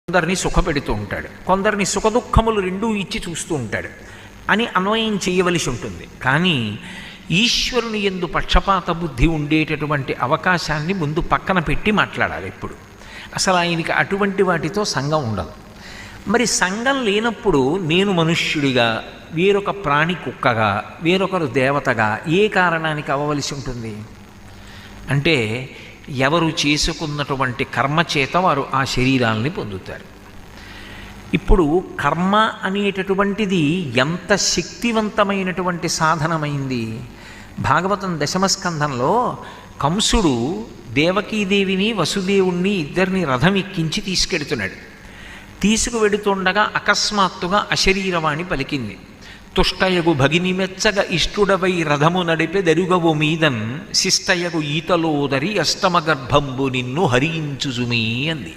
కొందరిని సుఖపెడుతూ ఉంటాడు, కొందరిని సుఖదుఖములు రెండూ ఇచ్చి చూస్తూ ఉంటాడు అని అన్వయం చేయవలసి ఉంటుంది. కానీ ఈశ్వరుని యందు పక్షపాత బుద్ధి ఉండేటటువంటి అవకాశాన్ని ముందు పక్కన పెట్టి మాట్లాడాలి. ఇప్పుడు అసలు ఆయనకి అటువంటి వాటితో సంఘం ఉండదు. మరి సంఘం లేనప్పుడు నేను మనుష్యుడిగా, వేరొక ప్రాణి కుక్కగా, వేరొకరు దేవతగా ఏ కారణానికి అవ్వవలసి ఉంటుంది అంటే ఎవరు చేసుకున్నటువంటి కర్మ చేత వారు ఆ శరీరాల్ని పొందుతారు. ఇప్పుడు కర్మ అనేటటువంటిది ఎంత శక్తివంతమైనటువంటి సాధనమైంది. భాగవతం దశమస్కంధంలో కంసుడు దేవకీదేవిని వసుదేవుణ్ణి ఇద్దరిని రథం ఎక్కించి తీసుకెడుతున్నాడు. తీసుకువెడుతుండగా అకస్మాత్తుగా అశరీరవాణి పలికింది. తుష్టయగు భగిని మెచ్చగ ఇష్టుడవై రథము నడిపే దరుగవు మీదన్ శిష్టయగు ఈతలోదరి అష్టమ గర్భంబు నిన్ను హరించుజుమీ అంది.